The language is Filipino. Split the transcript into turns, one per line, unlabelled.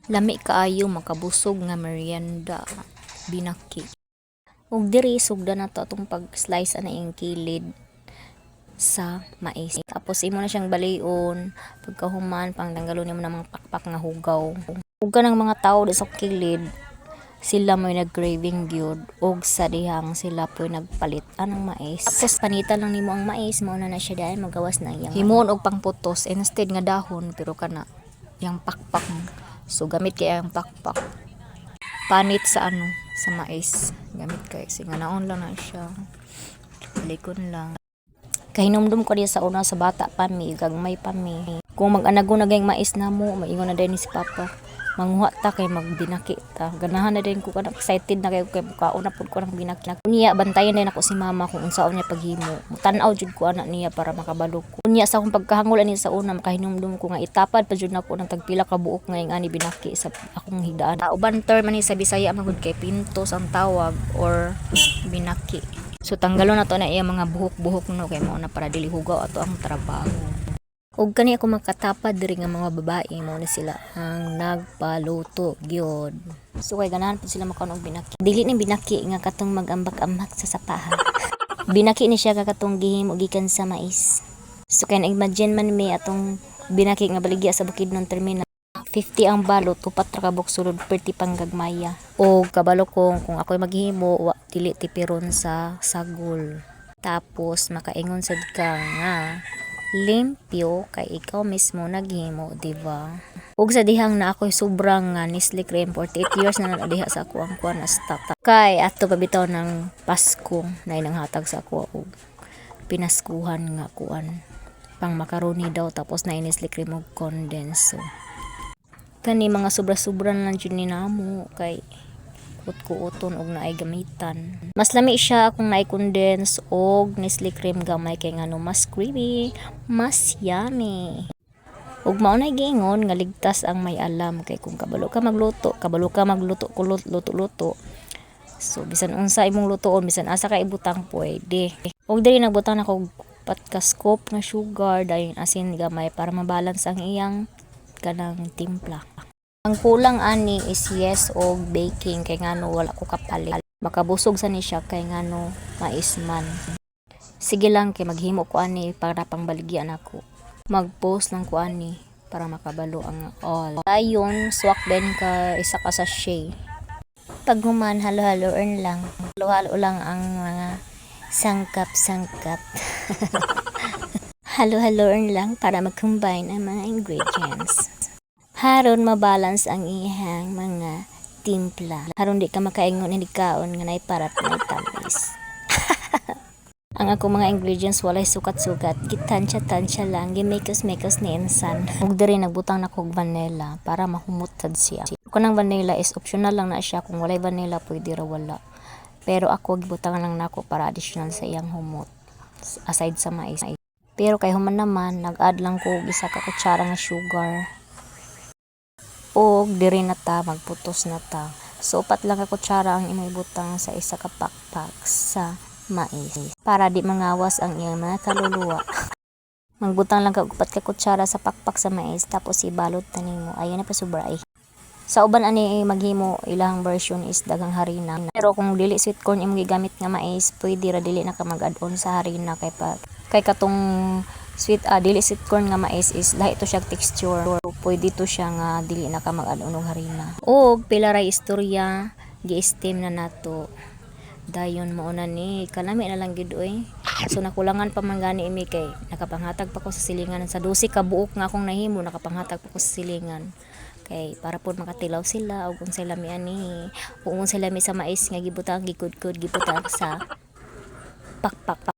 Lami kaayo makabusog nga merienda binaki. Ug diri sugda na to atong pag-slice ana ing kilid sa mais. Tapos imo na siyang balion pagkahuman pangtanggalon nimo ng mga pakpak nga hugaw. Ug kanang mga tawo di sa kilid sila may nag-craving gyud og sa dihang sila po'y nagpalit anang mais. Tapos panitan lang nimo ang mais mao na siya dahil magawas na iyang himon og pangputos instead nga dahon pero kana yang pakpak. So gamit kay ang pakpak. Panit sa sa mais. Gamit kay singa naon lang na siya. Balikon lang. Kahinumdum ko diya sa una sa bata pa mi, gagmay pa mi. Kung mag-anago na gayng mais na mo, maingon na din ni si Papa. Manguha ta kay magbinaki ta. Ganahan na din ko kana excited na kay kaon na pud ko nang binaki. Unya bantayan din ako si Mama kung unsaon niya paghimo. Tan-aw jud ko anak niya para makabalo ko. Unya sa akong pagkahangol ani sa una makahinumdum ko nga itapad pa jud nako nang tagpila ka buok nga ing ani binaki sa akong higdaan. Uban term man ni sa Bisaya magud kay pintos ang tawag or binaki. So tanggalo na to na iya mga buhok-buhok no kay mao na para dili hugaw ato ang trabaho. Ug kani ako makatapad diri nga mga babae mao ni sila ang nagpaluto gyud. So kay ganahan pud sila makaon og binaki. Dili ni binaki nga katong mag-ambak-ambak sa sapaha. Binaki ni siya katong gihimo gikan sa mais. So kay na-imagine man mi atong binaki nga baligya sa Bukidnon terminal. 50 ang balot, upat ra ka buksulod, 30 pang gagmaya. O kabalo kong kung ako'y maghimo, dili tipiron sa sagol. Tapos makaingon sad ka nga limpyo kay ikaw mismo naghimo, diba? Ug sa dihang na ako'y sobrang Nestle Cream 48 years na diha sa ako ang kuan na stock. Kay ato pabitaw ng Pasko na inang hatag sa ako og pinaskuhan nga kuan pang macaroni daw tapos na Nestle Cream og condense. Kani mga sobra-sobra lang jud ni namo kay kuot-kuoton og naay gamitan. Mas lami siya kung naay condense og Nestle Cream gamay kay ngano mas creamy, mas yummy. Ug mao na giingon nga ligtas ang may alam kay kung kabalo ka magluto luto. So bisan unsa imong lutoon, bisan asa ka ibutang pwede. Ug diri nagbutang ako patka scoop nga sugar dayon asin gamay para mabalance ang iyang kanang timpla. Ang kulang ani is yes og baking kay ngano wala ko kapalit. Makabusog sa ni siya kay ngano mais man. Sige lang kay maghimo ko ani para pangbaligyan ako. Mag-post lang ko ani para makabalo ang all. Dayon swak din ka isa ka sachet. Pag human halo-halo earn lang. Halo-halo lang ang mga sangkap-sangkap. Halo-halo earn lang para mag-combine ang mga ingredients. Haron mabalance ang iyang mga timpla. Haron di ka makaingon ni kaon nga nay parat nay tamis. Ang ako mga ingredients walay sukat-sukat, gitansya-tansya lang, gimekos ni insan. Ug diri nagbutang na kog vanilla para mahumot sad siya. Kunang vanilla is optional lang na siya, kung walay vanilla pwede ra wala. Pero ako gibutang lang nako para additional sa iyang humot aside sa mais. Pero kay human naman nag-add lang ko og isa ka kutsara nga sugar. Og diri na ta magputos na ta. So upat lang ka kutsara ang imong ibutang sa isa ka pakpak sa mais para di mangawas ang iyang mga kaluluwa. Magbutang lang ka upat ka kutsara sa pakpak sa mais tapos ibalot ta nimo. Ayan na pa sobra ay. Sa uban ani maghimo ilang version is daghang harina. Pero kung dili sweet corn imong gigamit nga mais, pwede ra dili na ka mag-add-on sa harina kay katong dili sweet corn nga mais is lahi to siya texture. Pwede to siya nga dili na ka mag-add-on og harina. Og pila ra istorya gi-steam na nato. Dayon mo na ni kalami na lang gid oy. So nakulangan pa man gani imi kay nakapanghatag pa ko sa silingan sa 12 ka buok nga akong nahimo nakapanghatag pa ko sa silingan. Kay para pod makatilaw sila og kung sila mi ani kung sila mi sa mais nga gibutang gikudkod gibutang sa pakpak